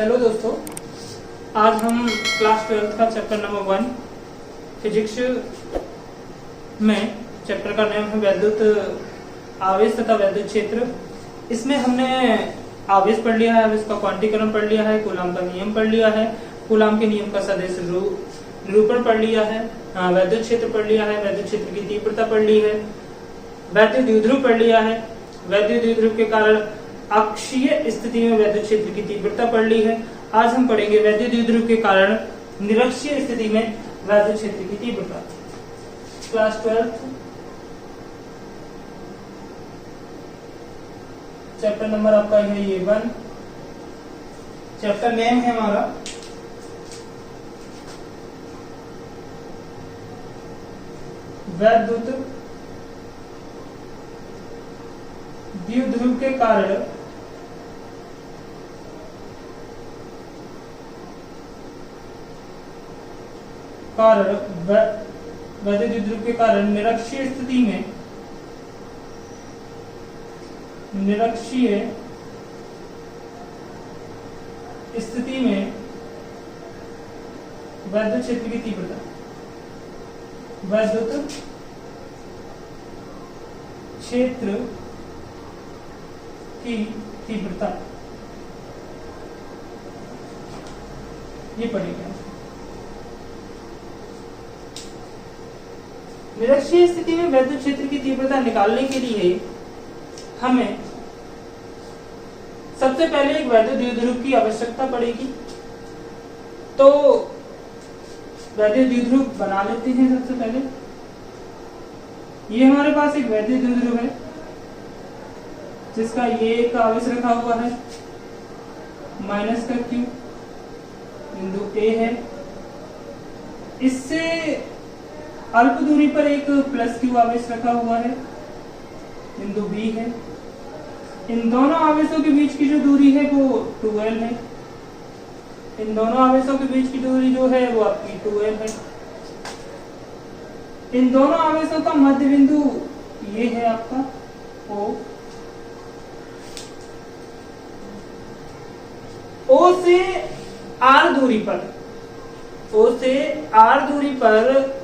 Hello दोस्तों, आज हम क्लास 12 का चैप्टर नंबर 1 फिजिक्स में चैप्टर का नाम है वैद्युत आवेश तथा वैद्युत क्षेत्र। इसमें हमने आवेश पढ़ लिया है, आवेश का क्वांटीकरण पढ़ लिया है, कूलाम का नियम पढ़ लिया है, कूलाम के नियम का सदिश निरूपण पढ़ लिया है, वैद्युत क्षेत्र पढ़ लिया है, वैद्युत क्षेत्र की तीव्रता पढ़ ली है, वैद्युत द्विध्रुव पढ़ लिया है, वैद्युत द्विध्रुव के कारण अक्षीय स्थिति में वैद्युत क्षेत्र की तीव्रता पढ़ ली है। आज हम पढ़ेंगे वैद्युत द्विध्रुव के कारण निरक्षीय स्थिति में वैद्युत क्षेत्र की तीव्रता। क्लास 12 चैप्टर नंबर आपका है ये 1। चैप्टर नेम है हमारा वैद्युत द्विध्रुव के कारण वैद्युत द्विध्रुव के कारण निरक्षीय स्थिति में वैद्युत क्षेत्र की तीव्रता, वैद्युत क्षेत्र की तीव्रता ये पढ़ेगा। निरक्षीय स्थिति में वैद्युत क्षेत्र की तीव्रता निकालने के लिए हमें सबसे पहले एक वैद्युत द्विध्रुव की आवश्यकता पड़ेगी। तो वैद्युत द्विध्रुव बना लेते हैं। सबसे पहले ये हमारे पास एक वैद्युत द्विध्रुव है जिसका ये एक आवेश रखा हुआ है, माइनस का Q, बिंदु A है। इससे अल्प दूरी पर एक प्लस Q आवेश रखा हुआ है, बिंदु B है। इन दोनों आवेशों के बीच की जो दूरी है वो 2L है। इन दोनों आवेशों के बीच की दूरी जो है वो आपकी 2L है। इन दोनों आवेशों का मध्य बिंदु ये है आपका O से R दूरी पर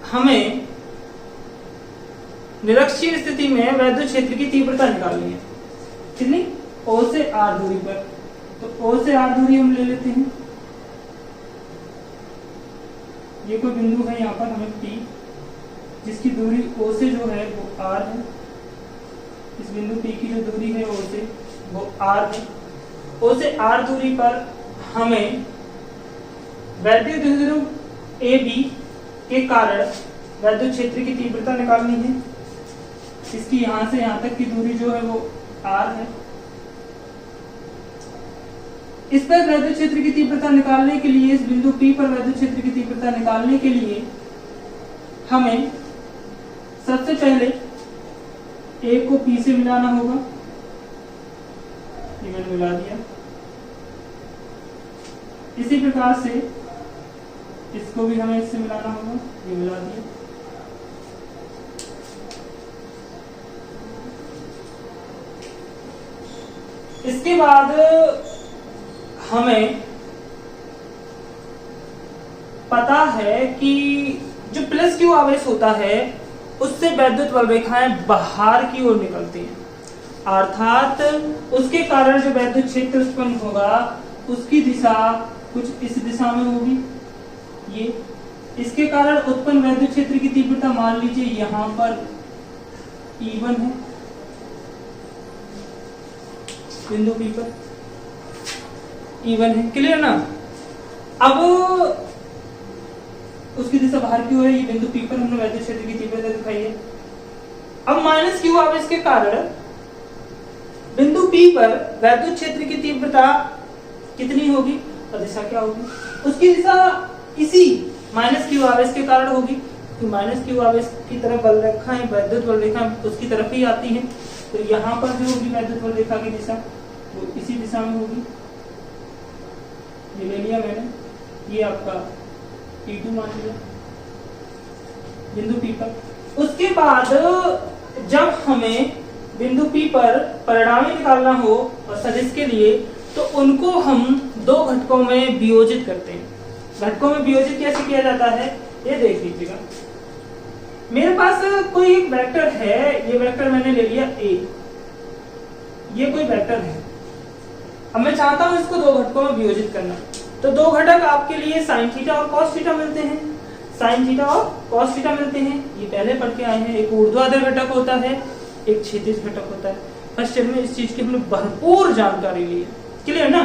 हमें निरक्षीय स्थिति में वैद्युत क्षेत्र की तीव्रता निकालनी है। कितनी? O से R दूरी पर। तो O से R दूरी हम ले लेते हैं। ये कोई बिंदु है यहाँ पर हमें P, जिसकी दूरी O से जो है वो R है। इस बिंदु P की जो दूरी है O से वो R है। O से R दूरी पर हमें वैद्युत द्विध्रुव AB के कारण वैद्युत क्षेत्र की तीव्रता निकालनी है। इसकी यहां से यहां तक की दूरी जो है वो R है। इस पर वैद्युत क्षेत्र की तीव्रता निकालने के लिए, इस बिंदु P पर वैद्युत क्षेत्र की तीव्रता निकालने के लिए हमें सबसे पहले A को P से मिलाना होगा। ये मैंने मिला दिया। इसी प्रकार से इसको भी हमें इससे मिलाना होगा। ये मिला दिया। इसके बाद हमें पता है कि जो प्लस Q आवेश होता है उससे वैद्युत बल रेखाएं बाहर की ओर निकलती हैं, अर्थात उसके कारण जो वैद्युत क्षेत्र उत्पन्न होगा उसकी दिशा कुछ इस दिशा में होगी। ये इसके कारण उत्पन्न वैद्युत क्षेत्र की तीव्रता मान लीजिए यहाँ पर E1 है, बिंदु P पर E1 है। क्लियर ना? अब उसकी दिशा बाहर की ओर है। ये बिंदु P पर हमने वैद्युत क्षेत्र की तीव्रता दिखाई है। अब माइनस Q आवेश के कारण बिंदु P पर वैद्युत क्षेत्र की तीव्रता कितनी होगी और दिशा क्या होगी? उसकी दिशा इसी माइनस Q आवेश के कारण होगी। तो माइनस Q आवेश की तरफ बल रेखाएं, वैद्युत बल रेखा उसकी तरफ ही आती हैं। तो यहाँ पर जो होगी वैद्युत बल रेखा की दिशा वो इसी दिशा में होगी। ये ले लिया मैंने। ये आपका P2 मान लिया बिंदु P पर। उसके बाद जब हमें बिंदु P पर परिणामी निकालना हो और सदिश के लिए, तो उनको हम दो घटकों में वियोजित करते हैं। घटकों में वियोजित कैसे किया जाता है ये देख लीजिएगा। मेरे पास कोई एक वेक्टर है, ये वेक्टर मैंने ले लिया a, ये कोई वेक्टर है। अब मैं चाहता हूं इसको दो घटकों में वियोजित करना, तो दो घटक आपके लिए साइन थीटा और कॉस थीटा मिलते हैं, साइन थीटा और कॉस थीटा मिलते हैं। ये पहले पढ़ के आए हैं। एक ऊर्ध्वाधर घटक होता है, एक क्षैतिज घटक होता है। फर्स्ट ईयर में इस चीज की हमने भरपूर जानकारी ली है, क्लियर ना।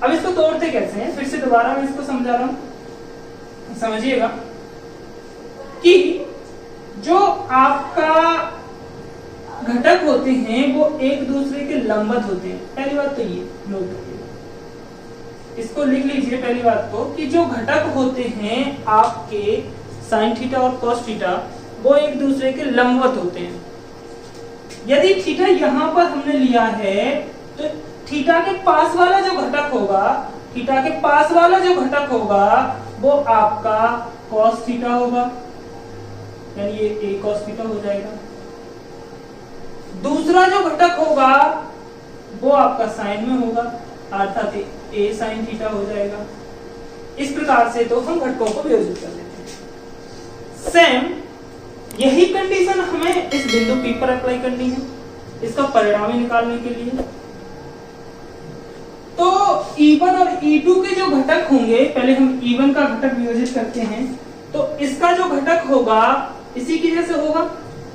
अब इसको तोड़ते कैसे हैं, फिर से दोबारा मैं इसको समझा रहा हूं, समझिएगा कि जो आपका घटक होते हैं वो एक दूसरे के लंबवत होते हैं। पहली बात तो ये नोट करिए, इसको लिख लीजिए पहली बात को, कि जो घटक होते हैं आपके साइन थीटा और कॉस थीटा वो एक दूसरे के लंबवत होते हैं। यदि थीटा यहां पर हमने लिया है तो थीटा के पास वाला जो घटक होगा, थीटा के पास वाला जो घटक होगा वो आपका कॉस थीटा होगा, यानी ये a cos थीटा हो जाएगा। दूसरा जो घटक होगा वो आपका साइन में होगा, अर्थात a sin थीटा हो जाएगा। इस प्रकार से तो हम घटकों को वियोजित कर देते हैं। सेम यही कंडीशन हमें इस बिंदु P पर अप्लाई करनी है, इसका परिणामी निकालने के लिए। तो E1 और E2 के जो घटक होंगे, पहले हम E1 का घटक वियोजित करते हैं, तो इसका जो घटक होगा इसी की जैसे होगा।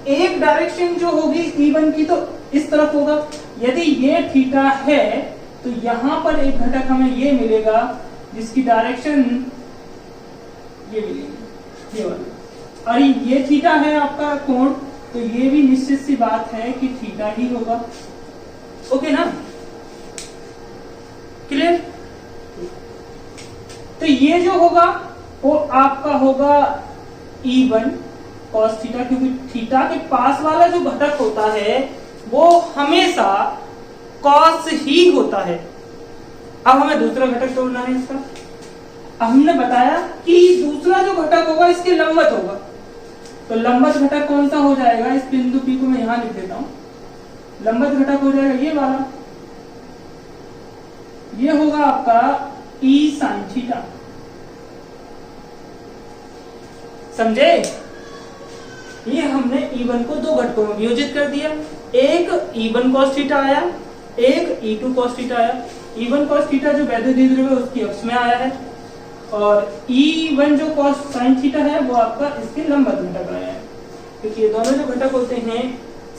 एक डायरेक्शन जो होगी E1 की तो इस तरफ होगा। यदि ये थीटा है तो यहां पर एक घटक हमें ये मिलेगा जिसकी डायरेक्शन ये मिलेगी, ये वाला। और ये थीटा है आपका कोण, तो ये भी निश्चित सी बात है कि थीटा ही होगा। ओके ना, क्लियर। तो ये जो होगा वो आपका होगा E1 cos थीटा, क्योंकि थीटा के पास वाला जो घटक होता है वो हमेशा cos ही होता है। अब हमें दूसरा घटक तोड़ना है इसका। अब हमने बताया कि दूसरा जो घटक होगा इसके लंबवत होगा, तो लंबवत घटक कौन सा हो जाएगा, इस बिंदु P को मैं यहां लिख देता हूं। लंबवत घटक हो जाएगा ये वाला, ये होगा आपका E sin थीटा। समझे, ये हमने E1 को दो घटकों में वियोजित कर दिया। एक E1 cos थीटा आया, एक E2 cos थीटा आया। E1 cos थीटा जो वैद्युत द्विध्रुव है उसकी अक्ष में आया है, और E1 जो cos sin थीटा है वो आपका इसके लंबवत घटक आया है, क्योंकि ये दोनों जो घटक होते हैं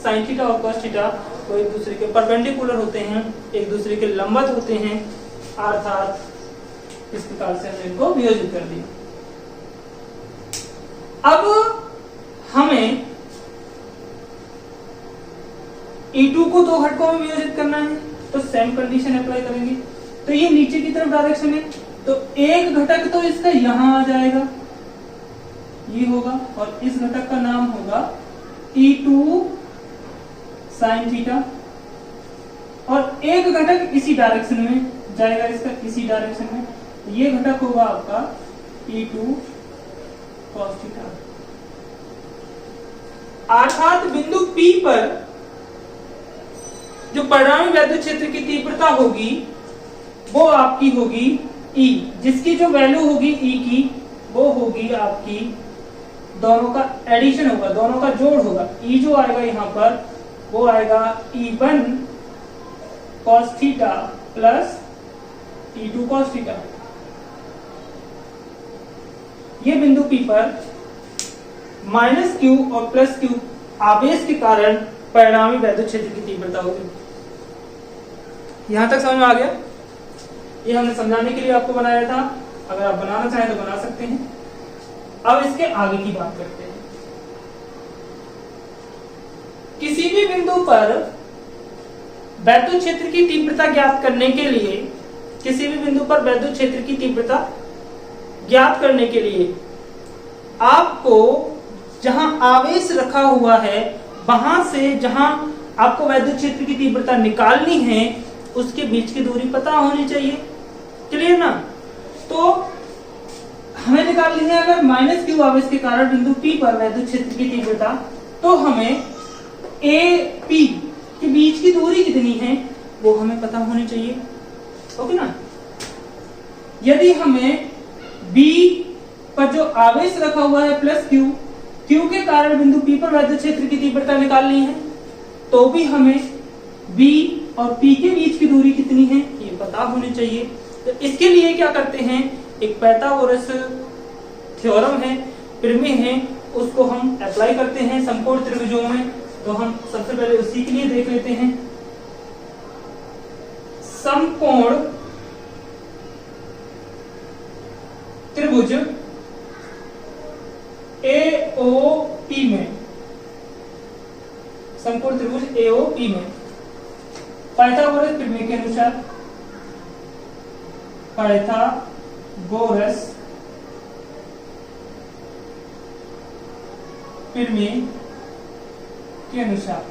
sin थीटा और cos थीटा वो एक दूसरे के परपेंडिकुलर होते हैं, एक दूसरे के लंबवत होते हैं, अर्थात इस प्रकार से हमने इनको वियोजित कर दिया। अब हमें E2 को दो घटकों में वियोजित करना है, तो सेम कंडीशन अप्लाई करेंगे। तो ये नीचे की तरफ डायरेक्शन है, तो एक घटक तो इसका यहां आ जाएगा, ये होगा, और इस घटक का नाम होगा E2 sin थीटा, और एक घटक इसी डायरेक्शन में जाएगा, इसका इसी डायरेक्शन में, ये घटक होगा आपका E2 cos थीटा। अर्थात बिंदु P पर जो परिणामी वैद्युत क्षेत्र की तीव्रता होगी वो आपकी होगी E, जिसकी जो वैल्यू होगी E की वो होगी आपकी, दोनों का एडिशन होगा, दोनों का जोड़ होगा। E जो आएगा यहां पर वो आएगा E1 cos theta plus E2 cos theta. ये बिंदु P पर माइनस Q और प्लस Q आवेश के कारण परिणामी वैद्युत क्षेत्र की तीव्रता होगी। यहां तक समझ में आ गया? ये हमने समझाने के लिए आपको बनाया था, अगर आप बनाना चाहें तो बना सकते हैं। अब इसके आगे की बात करते हैं। किसी भी बिंदु पर वैद्युत क्षेत्र की तीव्रता ज्ञात करने के लिए, किसी भी बिंदु पर वैद्युत क्षेत्र की तीव्रता ज्ञात करने के लिए आपको जहां आवेश रखा हुआ है वहां से जहां आपको वैद्युत क्षेत्र की तीव्रता निकालनी है उसके बीच की दूरी पता होनी चाहिए, क्लियर ना। तो हमें निकालनी है अगर माइनस Q आवेश के कारण बिंदु P पर वैद्युत क्षेत्र की तीव्रता, तो हमें A P के बीच की दूरी कितनी है वो हमें पता होनी चाहिए, ओके ना। यदि हमें B पर जो आवेश रखा हुआ है प्लस Q, Q के कारण बिंदु P पर वैद्युत क्षेत्र की तीव्रता निकालनी है, तो भी हमें B और P के बीच की दूरी कितनी है ये पता होनी चाहिए। तो इसके लिए क्या करते हैं, एक पाइथागोरस थ्योरम है, प्रमेय है, उसको हम अप्लाई करते हैं समकोण त्रिभुजों में। तो हम सबसे पहले उसी के लिए देख लेते हैं। समकोण त्रिभुज AOP में, समकोण त्रिभुज AOP में पाइथागोरस प्रमेय के अनुसार, पाइथागोरस प्रमेय के अनुसार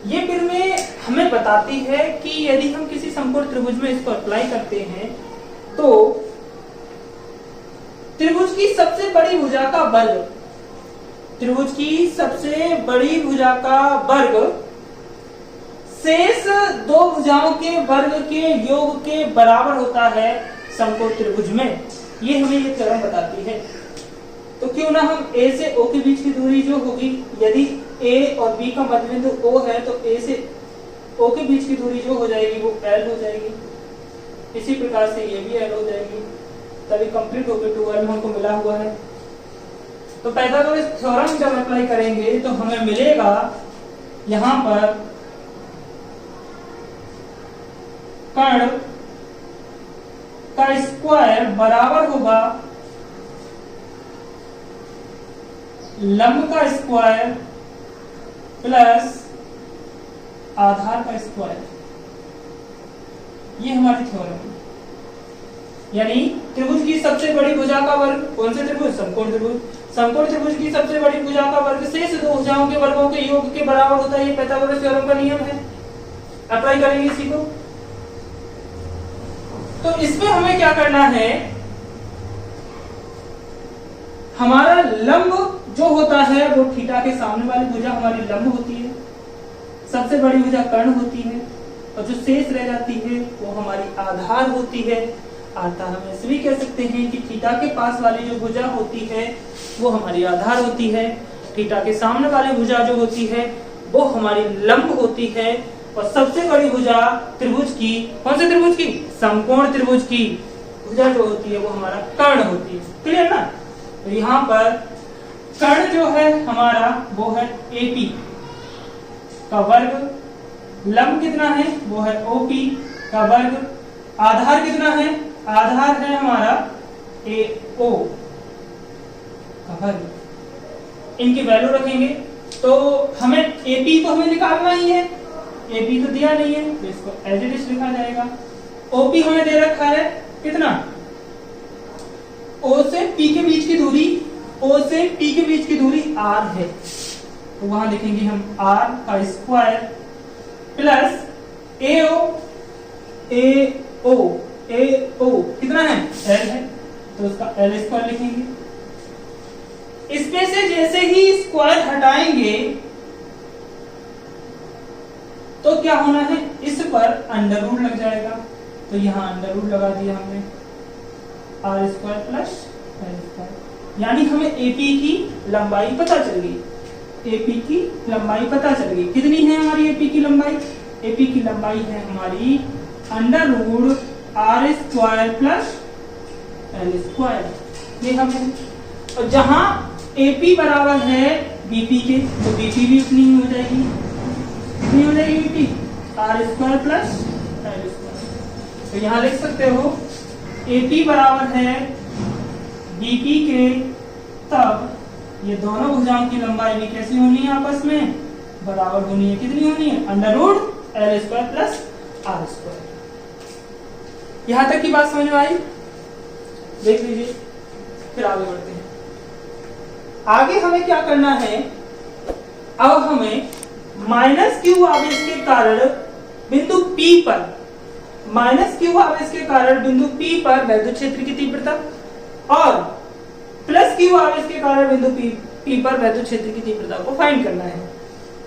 ये प्रमेय हमें बताती है कि यदि हम किसी समकोण त्रिभुज में इसको अप्लाई करते हैं तो त्रिभुज की सबसे बड़ी भुजा का वर्ग, त्रिभुज की सबसे बड़ी भुजा का वर्ग शेष दो भुजाओं के वर्ग के योग के बराबर होता है समकोण त्रिभुज में। ये हमें ये थ्योरम बताती है। तो क्यों ना हम A से O के बीच की दूरी जो होगी, यदि A और B का मध्य बिंदु O है तो A से O के बीच की दूरी जो हो जाएगी वो L हो जाएगी। इसी प्रकार से ये भी L हो जाएगी, तभी कंप्लीट होकर 2L हमको मिला हुआ है। तो पाइथागोरस थ्योरम जब अप्लाई करेंगे तो हमें मिलेगा यहां पर कर्ण का स्क्वायर बराबर होगा लंब का स्क्वायर प्लस आधार का स्क्वायर। ये हमारी थ्योरम है। यानी त्रिभुज की सबसे बड़ी भुजा का वर्ग, कौन से त्रिभुज, समकोण त्रिभुज, समकोण त्रिभुज की सबसे बड़ी भुजा का वर्ग शेष दो भुजाओं के वर्गों के योग के बराबर होता है। ये पाइथागोरस थ्योरम का नियम है। अप्लाई करेंगे इसी को। तो इसमें हमें क्या करना है, हमारा लंब जो होता है वो थीटा के सामने वाली भुजा हमारी लंब होती है, सबसे बड़ी भुजा कर्ण होती है, और जो शेष रह जाती है वो हमारी आधार होती है। अर्थात हम ऐसे भी कह सकते हैं कि थीटा के पास वाली जो भुजा होती है वो हमारी आधार होती है, थीटा के सामने वाली भुजा जो होती है वो हमारी लंब होती है, और सबसे बड़ी भुजा त्रिभुज की, कौन से त्रिभुज की, समकोण त्रिभुज की भुजा जो होती है वो हमारा कर्ण होती है। क्लियर ना। तो यहाँ पर कर्ण जो है हमारा वो है AP का वर्ग, लंब कितना है वो है OP का वर्ग, आधार कितना है, आधार है हमारा AO का वर्ग। इनकी वैल्यू रखेंगे तो हमें AP तो हमें निकालना ही है, AP तो दिया नहीं है तो इसको एज इट इज लिखा जाएगा। OP हमें दे रखा है कितना, O से P के बीच की दूरी, O से P के बीच की दूरी R है, तो वहां लिखेंगे हम R का स्क्वायर प्लस AO कितना है, L है, तो उसका L स्क्वायर लिखेंगे। इसमें से जैसे ही स्क्वायर हटाएंगे तो क्या होना है, इस पर अंडर रूट लग जाएगा, तो यहाँ अंडर रूट लगा दिया हमने, R square plus L square. यानी हमें एपी की लंबाई पता चल गई, एपी की लंबाई पता चल गई। कितनी है हमारी एपी की लंबाई, एपी की लंबाई है हमारी under root R square plus L square. ये हमें, और जहां एपी बराबर है बीपी के, तो बीपी भी उतनी ही हो जाएगी, कितनी हो जाएगी BP, R square plus L square. तो यहां लिख सकते हो एपी बराबर है बीपी के, तब ये दोनों भुजाओं की लंबाई भी कैसी होनी है, आपस में बराबर होनी है। कितनी होनी है, under root L square plus R square. यहां तक की बात समझ में आई, देख लीजिए, फिर आगे बढ़ते हैं। आगे हमें क्या करना है, अब हमें माइनस क्यू आवेश के कारण बिंदु P पर, माइनस क्यू आवेश के कारण बिंदु P पर वैद्युत क्षेत्र की तीव्रता और प्लस क्यू आवेश के कारण बिंदु P पर वैद्युत क्षेत्र की तीव्रता को फाइंड करना है।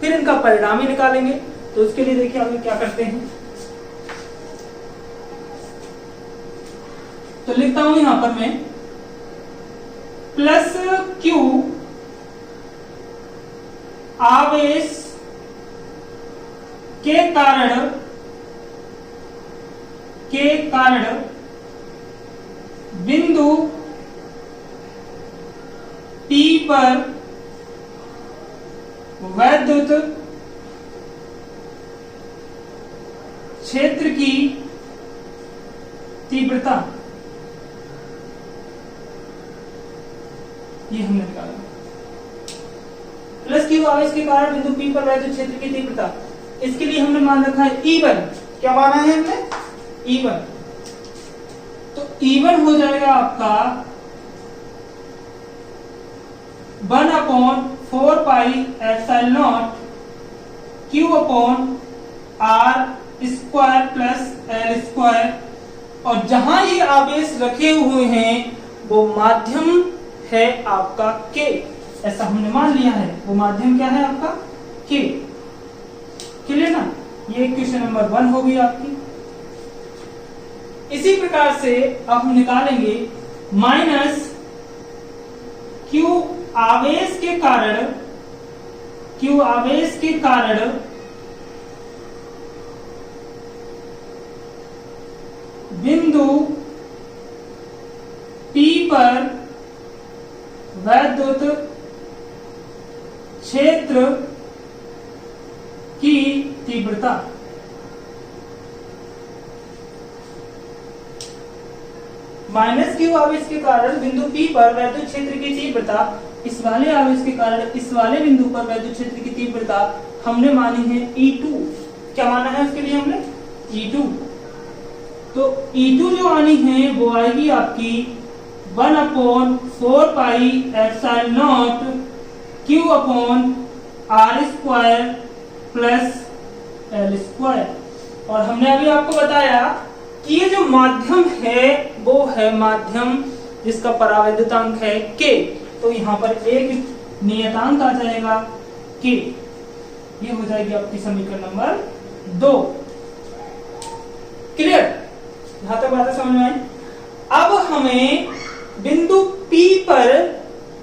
फिर इनका परिणाम ही निकालेंगे। तो उसके लिए देखिए हम क्या करते हैं, तो लिखता हूं यहां पर मैं प्लस क्यू आवेश के कारण बिंदु P पर वैद्युत क्षेत्र की तीव्रता, ये हमने निकाला। प्लस क्यू आवेश के कारण बिंदु P पर वैद्युत क्षेत्र की तीव्रता, इसके लिए हमने मान रखा है E1। क्या माना है हमने? E1। तो E1 हो जाएगा आपका 1/4 pi epsilon Q upon R square plus L square, और जहां ये आवेश रखे हुए हैं वो माध्यम है आपका K, ऐसा हमने मान लिया है। वो माध्यम क्या है आपका? K। क्लियर ना? ये क्वेश्चन नंबर 1 होगी आपकी। इसी प्रकार से अब हम निकालेंगे माइनस Q आवेश के कारण बिंदु P पर वैद्युत क्षेत्र की तीव्रता। माइनस क्यू आवेश के कारण बिंदु P पर वैद्युत क्षेत्र की तीव्रता, इस वाले आवेश के कारण इस वाले बिंदु पर वैद्युत क्षेत्र की तीव्रता हमने मानी है E2। क्या माना है उसके लिए हमने? E2। तो E2 जो आनी है वो आएगी आपकी 1/4 pi epsilon Q upon R square plus L square. और हमने अभी आपको बताया कि ये जो माध्यम है वो है माध्यम जिसका परावैद्युतांक है K, तो यहाँ पर एक नियतांक आ जाएगा K। ये हो जाएगी आपकी समीकरण नंबर 2। क्लियर? यहां तक बातें समझ में आई। अब हमें बिंदु P पर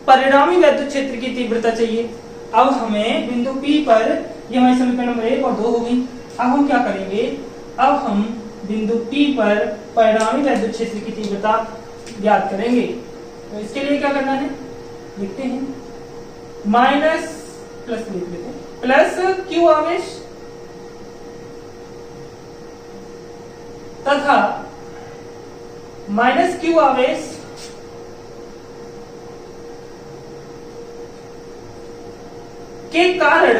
परिणामी वैद्युत क्षेत्र की तीव्रता चाहिए। अब हमें बिंदु P पर, ये हमारी समीकरण नंबर 1 और 2 हो गई। अब हम क्या करेंगे? अब हम बिंदु P पर परिणामी वैद्युत क्षेत्र की तीव्रता ज्ञात करेंगे। तो इसके लिए क्या करना है? लिखते हैं माइनस प्लस लिख लेते हैं, प्लस Q आवेश तथा माइनस Q आवेश के कारण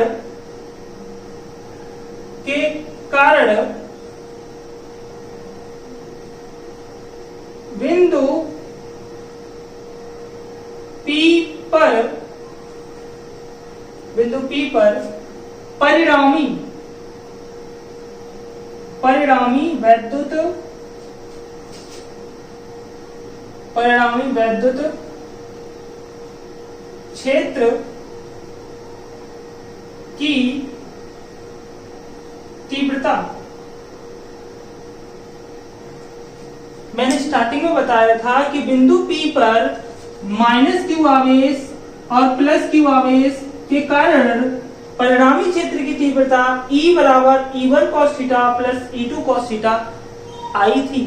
बिंदु P पर परिणामी वैद्युत क्षेत्र की तीव्रता। मैंने स्टार्टिंग में बताया था कि बिंदु P पर माइनस Q आवेश और प्लस Q आवेश के कारण परिणामी क्षेत्र की तीव्रता E बराबर E1 cos theta plus E2 cos theta आई थी।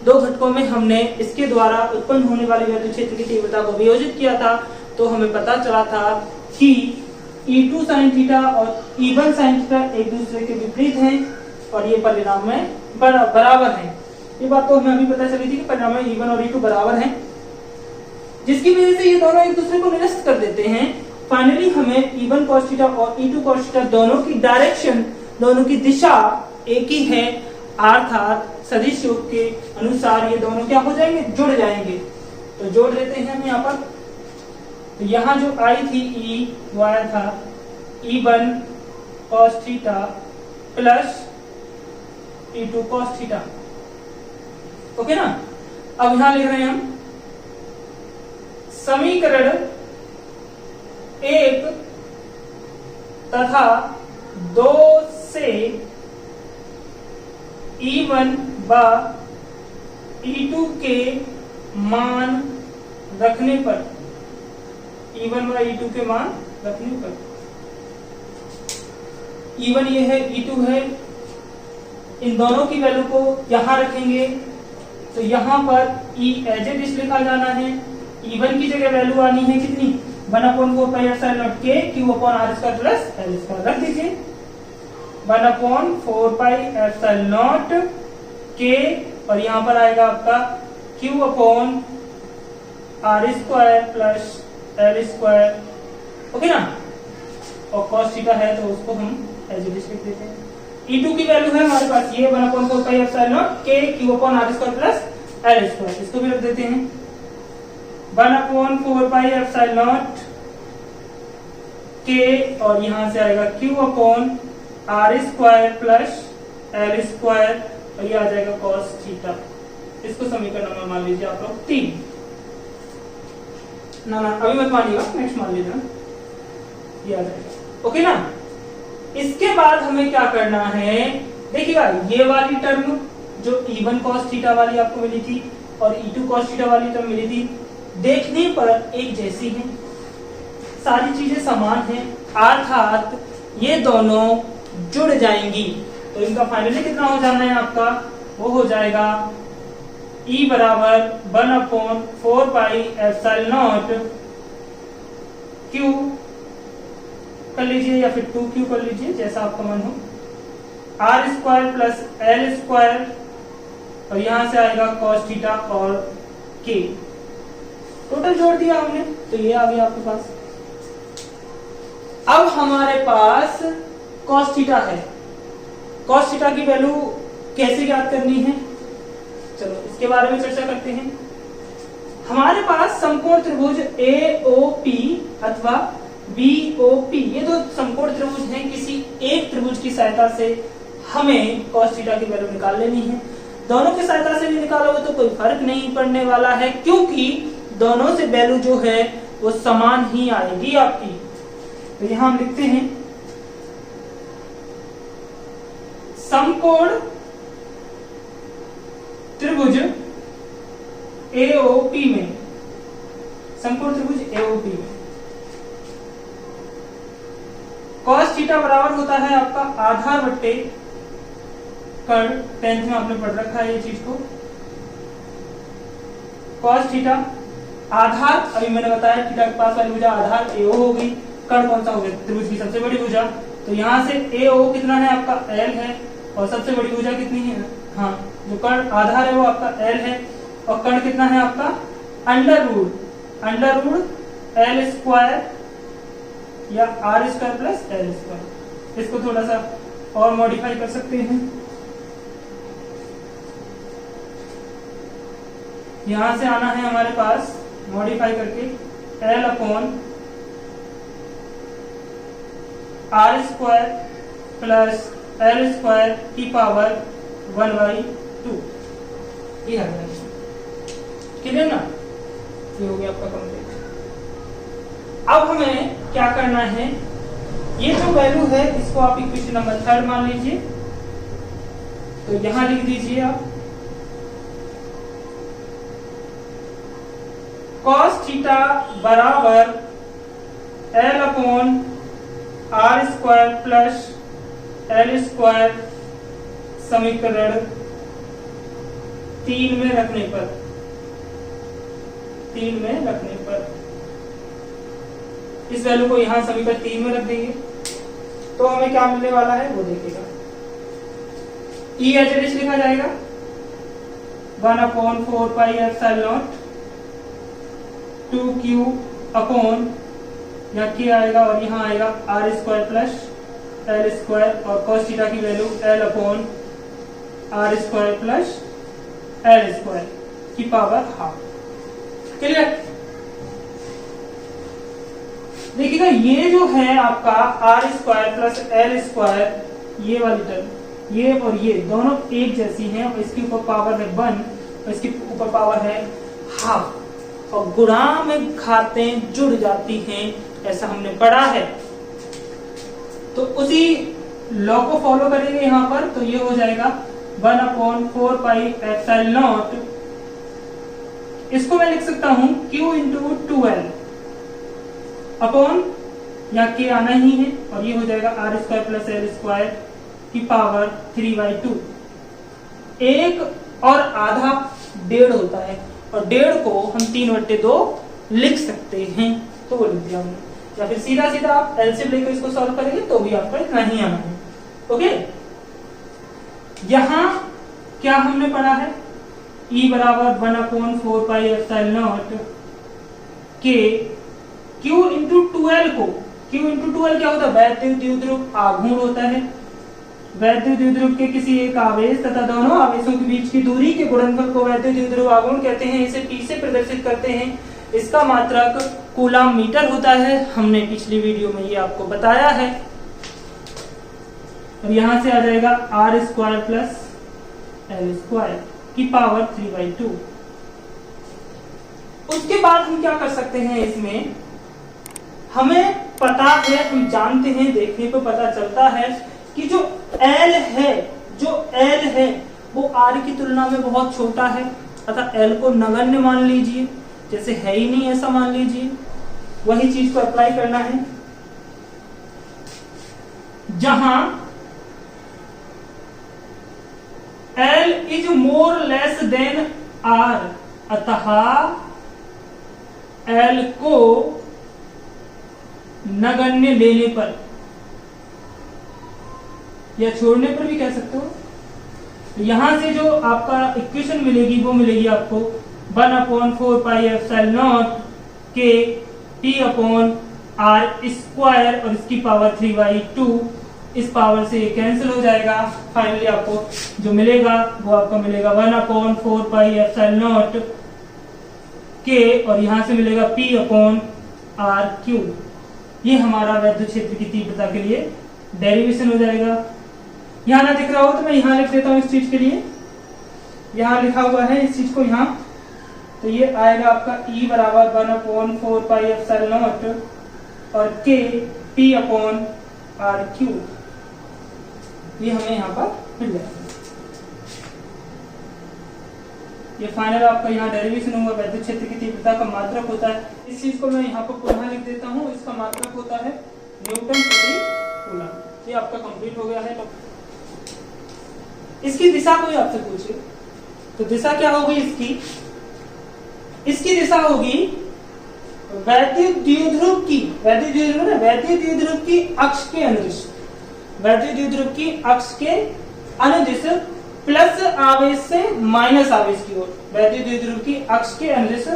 दो घटकों में हमने इसके द्वारा उत्पन्न होने वाली वैद्युत क्षेत्र की तीव्रता को वियोजित किया था, तो हमें पता चला था कि E2 sin थीटा और E1 sin थीटा एक दूसरे के विपरीत हैं और ये परिणाम में बराबर हैं। ये बात तो हमें अभी पता चली थी कि परिणाम में E1 और E2 बराबर हैं, जिसकी वजह से ये दोनों एक दूसरे को निरस्त कर देते हैं। फाइनली हमें E1 cos थीटा और E2 cos थीटा दोनों की डायरेक्शन, दोनों की दिशा एक ही है, अर्थात सदिश योग के अनुसार ये दोनों क्या हो जाएंगे? जुड़ जाएंगे। तो जोड़ लेते हैं हम यहाँ पर। तो यहाँ जो आई थी E वो आया था E1 cos theta plus E2 cos theta. Okay ना? अब यहां लिख रहे हैं हम समीकरण 1 तथा 2 से E1 व E2 के मान रखने पर, E1 व E2 के मान रखने पर, E1 ये है, E2 है, इन दोनों की वैल्यू को यहां रखेंगे तो यहां पर E एज इट इज लिखा जाना है। E1 की जगह वैल्यू आनी है कितनी, 1/4πε0 k Q/r² प्लस L² रख दीजिए। 1/4πε0 k और यहां पर आएगा आपका Q/r² प्लस L², ओके ना। और cos थीटा है तो उसको हम एज इट इज लिख देते हैं। E2 की वैल्यू है हमारे पास ये 1/4πε0 k Q/r² प्लस L², इसको भी रख देते हैं। 1/4πε0 k और यहां से आएगा Q/r² प्लस L² और ये आ जाएगा cos थीटा। इसको समीकरण नंबर मान लीजिए आप लोग 3। ना अभी मत मानिएगा, नेक्स्ट मान लीजिए, ये आ जाएगा, ओके ना। इसके बाद हमें क्या करना है, देखिएगा ये वाली टर्म जो E1 cos थीटा वाली आपको मिली थी और E2 cos थीटा वाली टर्म मिली थी, देखने पर एक जैसी है, सारी चीजें समान हैं, अर्थात ये दोनों जुड़ जाएंगी। तो इनका फाइनली कितना हो जाना है आपका, वो हो जाएगा E बराबर 1/4πε0 Q कर लीजिए या फिर 2Q कर लीजिए, जैसा आपका मन हो, R² प्लस L² और यहां से आएगा cos थीटा और K, टोटल जोड़ दिया हमने तो ये आ गया आपके पास। अब हमारे पास cos थीटा है, cos थीटा की वैल्यू कैसे ज्ञात करनी है, चलो इसके बारे में चर्चा करते हैं। हमारे पास समकोण त्रिभुज AOP अथवा BOP, ये दो समकोण त्रिभुज हैं, किसी एक त्रिभुज की सहायता से हमें cos थीटा की वैल्यू निकाल लेनी है। दोनों की सहायता से भी निकालोगे तो कोई फर्क नहीं पड़ने वाला है, क्योंकि दोनों से वैल्यू जो है वो समान ही आएगी आपकी। तो यहां हम लिखते हैं समकोण त्रिभुज AOP में, समकोण त्रिभुज AOP में cos थीटा बराबर होता है आपका आधार बट्टे कर्ण, 10th में आपने पढ़ रखा है ये चीज को। cos थीटा आधार, अभी मैंने बताया थीटा के पास वाली भुजा आधार AO होगी, कर्ण कौन सा हो गया, त्रिभुज की सबसे बड़ी भुजा, तो यहां से AO कितना है आपका L है और सबसे बड़ी भुजा कितनी है, हाँ जो कर्ण आधार है वो आपका L है और कर्ण कितना है आपका अंडर रूट L² या R² प्लस L²। इसको थोड़ा सा और मॉडिफाई कर सकते हैं, यहां से आना है हमारे पास मॉडिफाई करके L/R² प्लस L² की पावर 1/2, ये आ गया, क्लियर ना, ये हो गया आपका कंप्लीट। अब हमें क्या करना है, ये जो वैल्यू है इसको आप इक्वेशन नंबर 3 मान लीजिए, तो यहां लिख दीजिए आप cos थीटा बराबर L/R² प्लस L² समीकरण 3 में रखने पर इस वैल्यू को यहां समीकरण 3 में रख देंगे तो हमें क्या मिलने वाला है वो देखिएगा। E एच एच लिखा जाएगा 1/4πε0 2Q अपॉन या K आएगा और यहाँ आएगा R² प्लस L² और cos थीटा की वैल्यू L/R² प्लस L² की पावर हाफ, क्लियर। देखिएगा ये जो है आपका R² प्लस L², ये वाली टर्म, ये और ये दोनों एक जैसी हैं और इसके ऊपर पावर है 1 और इसके ऊपर पावर है हाफ और गुणा में खाते जुड़ जाती हैं, ऐसा हमने पढ़ा है। तो उसी लॉ को फॉलो करेंगे यहाँ पर तो ये हो जाएगा 1/4 पाई एप्सिलॉन नॉट, इसको मैं लिख सकता हूं Q इंटू 2L अपॉन, यहाँ के आना ही है और ये हो जाएगा R square plus L square की पावर 3/2। 1 और आधा 1.5 होता है और 1.5 को हम 3/2 लिख सकते हैं, तो वो लिख दिया हमने। या फिर सीधा सीधा आप एलसीएम लेकर इसको सॉल्व करेंगे तो भी आपका इतना ही आना है। ओके, यहां क्या हमने पढ़ा है, E बराबर 1/4 पाई एप्सिलॉन नॉट के Q इंटू 2L को, Q इंटू 2L क्या होता है, वैद्युत द्विध्रुव आघूर्ण होता है। वैद्युत द्विध्रुव के किसी एक आवेश तथा दोनों आवेशों के बीच की दूरी के गुणनफल को वैद्युत द्विध्रुव आघूर्ण कहते हैं। इसे T से प्रदर्शित करते हैं। इसका मात्रक कूलम मीटर होता है, हमने पिछली वीडियो में ये आपको बताया है। और यहां से आ जाएगा R square plus L square की पावर 3/2। उसके बाद हम क्या कर सकते हैं, इसमें हमें पता है, हम जानते हैं, देखने को पता चलता है कि जो L है वो R की तुलना में बहुत छोटा है, अतः L को नगण्य मान लीजिए, जैसे है ही नहीं ऐसा मान लीजिए। वही चीज को अप्लाई करना है, जहां L is more less than R, अतः L को नगण्य लेने पर या छोड़ने पर भी कह सकते हो। यहां से जो आपका इक्वेशन मिलेगी वो मिलेगी आपको 1/4 पाई एप्सिलॉन नॉट के T अपॉन R स्क्वायर और इसकी पावर 3/2। इस पावर से ये कैंसिल हो जाएगा। फाइनली आपको जो मिलेगा वो आपका मिलेगा 1/4 पाई एप्सिलॉन नॉट के और यहां से मिलेगा P अपॉन R क्यूब। ये हमारा वैद्युत क्षेत्र की तीव्रता के लिए डेरिवेशन हो जाएगा। यहां ना दिख रहा हो तो मैं यहां लिख देता हूं इस चीज के लिए, यहां लिखा हुआ है इस चीज को यहां, तो ये आएगा आपका E बराबर 1/4 पाई एप्सिलॉन नॉट और K P upon R cube. ये हमें यहाँ पर मिल जाएगा। ये फाइनल आपका यहाँ डेरिवेशन हुआ। वैद्युत क्षेत्र की तीव्रता का मात्रक होता है, इस चीज को मैं यहाँ पर पुनः लिख देता हूँ, इसका मात्रक होता है न्यूटन प्रति कूलम। ये आपका कंप्लीट हो गया है। तो इसकी दिशा कोई आपसे पूछे तो दिशा क्या होगी इसकी दिशा होगी वैद्युत द्विध्रुव की, वैद्युत द्विध्रुव की अक्ष के अनुदिश, वैद्युत द्विध्रुव की अक्ष के अनुदिश प्लस आवेश से माइनस आवेश की ओर, वैद्युत द्विध्रुव की अक्ष के अनुदिश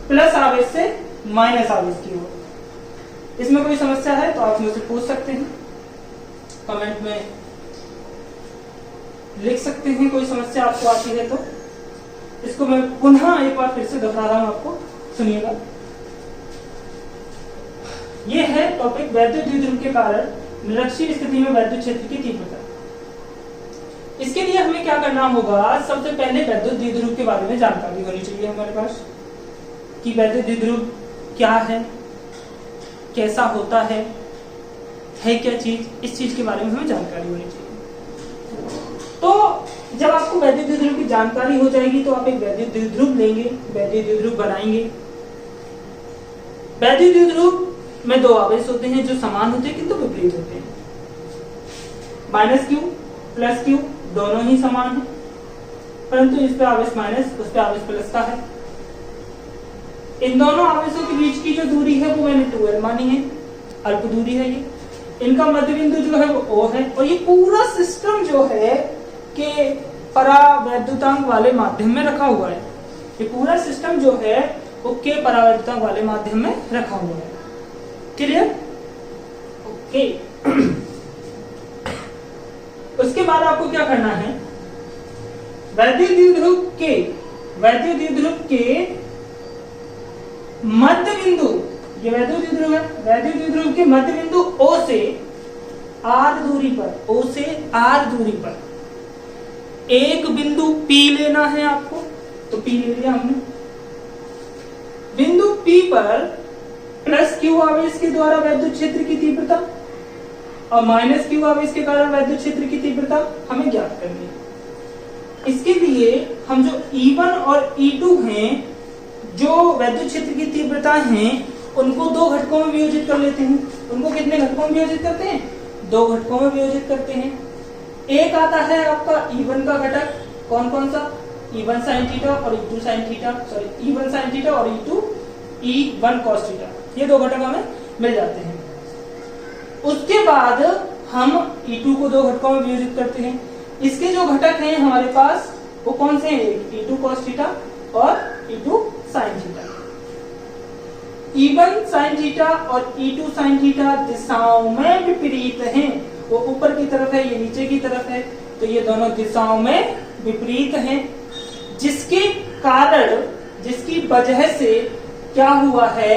प्लस आवेश से माइनस आवेश की ओर। इसमें कोई समस्या है तो आप मुझसे पूछ सकते हैं, कमेंट में लिख सकते हैं। कोई समस्या आपको आती है तो इसको मैं पुनः एक बार फिर से दोहरा रहा हूं, आपको सुनिएगा। यह है टॉपिक वैद्युत द्विध्रुव के कारण निरक्षीय स्थिति में वैद्युत क्षेत्र की तीव्रता। इसके लिए हमें क्या करना होगा, सबसे पहले वैद्युत द्विध्रुव के बारे में जानकारी होनी चाहिए हमारे पास कि वैद्युत द्विध्रुव क्या है, कैसा होता है क्या चीज, इस चीज के बारे में हमें जानकारी होनी चाहिए। तो जब आपको वैद्युत द्विध्रुव की जानकारी हो जाएगी तो आप एक वैद्युत द्विध्रुव लेंगे, वैद्युत द्विध्रुव बनाएंगे। वैद्युत द्विध्रुव में दो आवेश होते हैं जो समान होते हैं किंतु विपरीत होते हैं। -q प्लस q दोनों ही समान है, परंतु इस पे आवेश माइनस, उस पे आवेश प्लस का है। इन दोनों आवेशों के बीच की जो दूरी है वो मैंने 2L मानी है, अल्प दूरी है ये। इनका मध्य बिंदु जो है वो O है और ये पूरा सिस्टम जो है के परावैद्युतांक वाले माध्यम में रखा हुआ है। ये पूरा सिस्टम जो है वो के परावैद्युतांक वाले माध्यम में रखा हुआ है। क्लियर? ओके। उसके बाद आपको क्या करना है, वैद्युत द्विध्रुव के मध्य बिंदु, ये वैद्युत द्विध्रुव है, वैद्युत द्विध्रुव के मध्य बिंदु O से R दूरी पर एक बिंदु P लेना है आपको, तो P ले लिया हमने। बिंदु P पर प्लस Q आवेश के द्वारा वैद्युत क्षेत्र की तीव्रता और माइनस क्यू आवेश के कारण वैद्युत क्षेत्र की तीव्रता हमें ज्ञात करनी है। इसके लिए हम जो E1 और E2 हैं, जो वैद्युत क्षेत्र की तीव्रता हैं, उनको दो घटकों में वियोजित कर लेते हैं। उनको कितने घटकों में वियोजित करते हैं? दो घटकों में वियोजित करते हैं। एक आता है आपका E1 का घटक, कौन कौन सा? E1 sin थीटा और E2 sin theta, sorry E1 sin theta और E1 cos थीटा, ये दो घटक हमें मिल जाते हैं। उसके बाद हम E2 को दो घटकों में वियोजित करते हैं। इसके जो घटक हैं हमारे पास वो कौन से हैं? E2 cos थीटा और E2 sin theta. E1 sin theta और E2 sin थीटा दिशाओं में विपरीत हैं। वो ऊपर की तरफ है, ये नीचे की तरफ है, तो ये दोनों दिशाओं में विपरीत हैं, जिसके कारण, जिसकी वजह से क्या हुआ है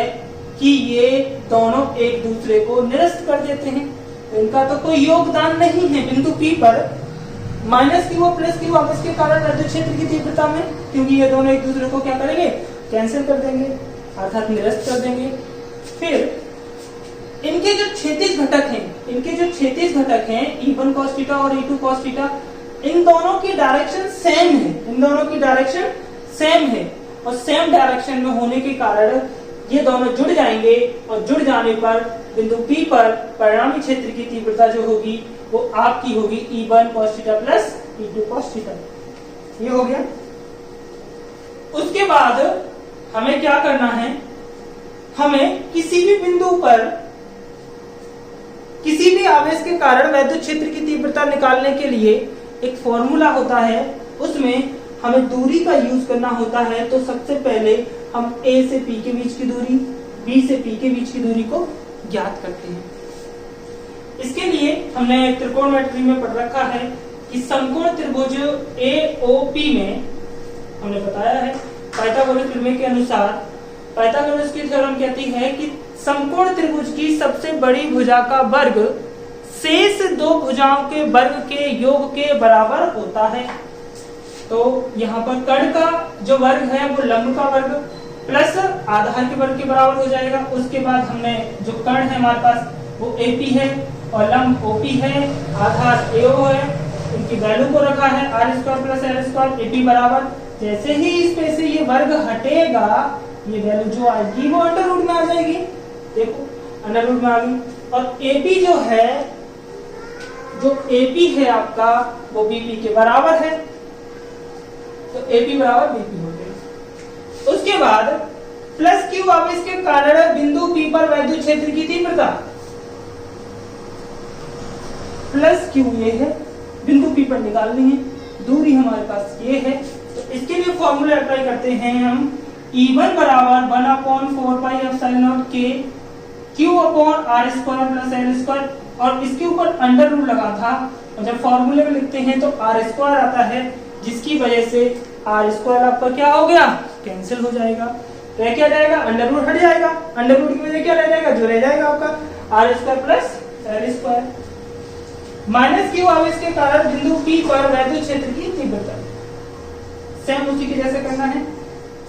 कि ये दोनों एक दूसरे को निरस्त कर देते हैं। इनका तो कोई योगदान नहीं है बिंदु P पर माइनस क्यू और प्लस क्यू आवेश के कारण वैद्युत क्षेत्र की तीव्रता में, क्योंकि ये दोनों एक दूसरे को क्या करेंगे? कैंसिल कर देंगे, अर्थात निरस्त कर देंगे। फिर इनके जो क्षैतिज घटक हैं, E1 cos थीटा और E2 cos थीटा, इन दोनों की डायरेक्शन सेम है, और सेम डायरेक्शन में होने के कारण ये दोनों जुड़ जाएंगे, और जुड़ जाने पर बिंदु P पर परिणामी क्षेत्र की तीव्रता जो होगी वो आपकी होगी E1 cos theta plus E2 cos theta. ये हो गया। उसके बाद हमें क्या करना है? हमें किसी भी बिंदु पर किसी भी आवेश के कारण वैद्युत क्षेत्र की तीव्रता निकालने के लिए एक फॉर्मूला होता है, उसमें हमें दूरी का यूज करना होता है। तो सबसे पहले हम A से P के बीच की दूरी, B से P के बीच की दूरी को ज्ञात करते हैं। इसके लिए हमने त्रिकोणमिति में पढ़ रखा है कि समकोण त्रिभुज AOP में हमने बताया है पाइथागोरस प्रमेय के अनुसार, पाइथागोरस की थ्योरम कहती है कि समकोण त्रिभुज की सबसे बड़ी भुजा का वर्ग शेष दो भुजाओं के वर्ग के योग के बराबर होता है। तो यहाँ पर कर्ण का जो वर्ग है वो लंब का वर्ग प्लस आधार के वर्ग के बराबर हो जाएगा। उसके बाद हमने जो कर्ण है हमारे पास वो AP है और लंब OP है, आधार AO है, इनकी वैल्यू को रखा है r² प्लस l² AP बराबर। जैसे ही इसमें से ये वर्ग हटेगा, ये वैल्यू जो आएगी वो अंडर रूट में आ जाएगी। देखो अंडर रूट में आ गई। और AP जो AP है आपका वो BP के बराबर है, तो AP बराबर BP हो गई। उसके बाद प्लस क्यू आवेश के कारण बिंदु P पर वैद्युत क्षेत्र की तीव्रता, प्लस क्यू ये है, बिंदु P पर निकालनी है, दूरी हमारे पास ये है। तो इसके लिए फॉर्मूला अप्लाई करते हैं हम। E1 बराबर 1/4 pi epsilon K Q upon r² plus l², और इसके ऊपर अंडर रूट लगा था, और जब फॉर्मूले में लिखते हैं तो r² आता है, जिसकी वजह से r² आपका क्या हो गया? कैंसिल हो जाएगा। तो क्या जाएगा? अंडर रूट हट जाएगा। अंडर रूट की वजह क्या रह जाएगा? जो रह जाएगा आपका r² plus l²। Minus Q आवेश के कारण बिंदु P पर वैद्युत क्षेत्र की तीव्रता सेम उसी के जैसे करना है,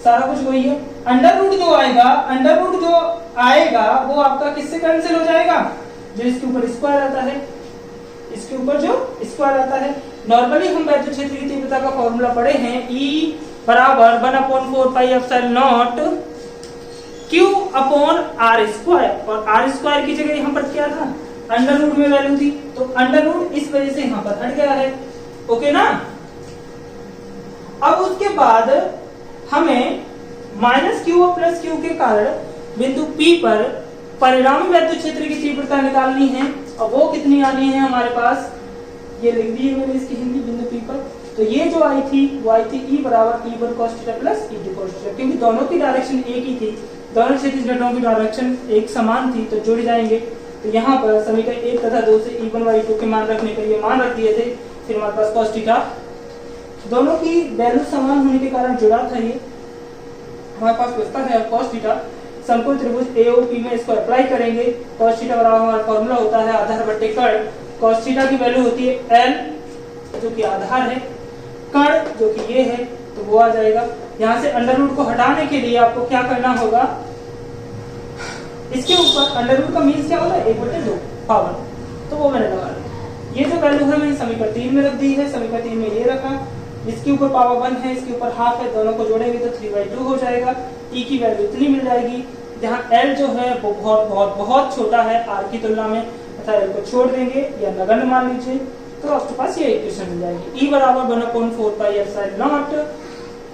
सारा कुछ वही है। अंडर रूट जो आएगा वो आपका किससे कैंसिल हो जाएगा? जो इसके ऊपर स्क्वायर आता है, इसके ऊपर जो स्क्वायर आता है। नॉर्मली हम वैद्युत क्षेत्र की तीव्रता का फॉर्मूला पढ़े हैं, E बराबर 1/4 pi epsilon Q upon r², और r² की जगह यहाँ पर क्या था? अंडर रूट में वैल्यू थी, तो अंडर रूट इस वजह से यहाँ पर हट गया है। ओके ना? अब उसके बाद हमें माइनस क्यू और प्लस क्यू के कारण बिंदु P पर परिणामी वैद्युत क्षेत्र की तीव्रता निकालनी है, और वो कितनी आनी है हमारे पास? ये लिख दी है मैंने इसकी हिंदी बिंदु P पर। तो ये जो आई थी वो आई थी E बराबर E1 cos theta plus E2 cos theta, क्योंकि दोनों की डायरेक्शन एक ही थी, दोनों क्षैतिज घटकों की डायरेक्शन एक समान थी, तो जुड़ जाएंगे। तो यहाँ पर समीकरण 1 तथा 2 से E1 व E2 के मान रखने पर ये मान रख दिए थे। फिर हमारे पास cos थीटा, दोनों की वैल्यू समान होने के कारण जुड़ा था। ये हमारे पास बचता है cos थीटा। समकोण त्रिभुज AOP में इसको अप्लाई करेंगे। cos थीटा बराबर हमारा फॉर्मूला होता है आधार बटे कर्ण। cos थीटा की वैल्यू होती है L जो कि आधार है, कर्ण जो कि ये है, तो वो आ जाएगा। यहाँ से अंडर रूट को हटाने के लिए आपको क्या करना होगा? इसके ऊपर अंडर रूट का मीन्स क्या होता है? 1/2 पावर। तो वो मैंने लगा दी। ये जो वैल्यू है मैंने समीकरण 3 में रख दी है, समीकरण 3 में ये रखा, इसके ऊपर पावर 1 है, इसके ऊपर हाफ है, दोनों को जोड़ेंगे तो 3/2 हो जाएगा। ई की वैल्यू इतनी मिल जाएगी, जहाँ एल जो है वो बहुत बहुत बहुत छोटा है आर की तुलना में, तथा एल को छोड़ देंगे या नगण्य मान लीजिए, तो आपके पास ये इक्वेशन मिल जाएगी। ई बराबर 1/4πε0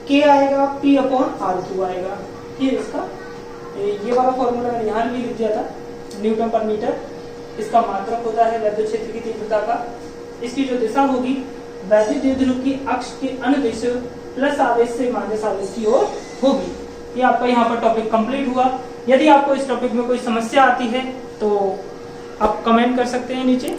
के आएगा, पी अपॉन आर क्यू आएगा। ये इसका ये वाला फॉर्मूला मैंने यहाँ भी लिख दिया था, न्यूटन पर मीटर इसका मात्रक होता है वैद्युत क्षेत्र की तीव्रता का। इसकी जो दिशा होगी वैद्युत द्विध्रुव की अक्ष के अनुदिश प्लस आवेश से माइनस आवेश की ओर होगी। ये आपका यहाँ पर टॉपिक कंप्लीट हुआ। यदि आपको इस टॉपिक में कोई समस्या आती है तो आप कमेंट कर सकते हैं नीचे।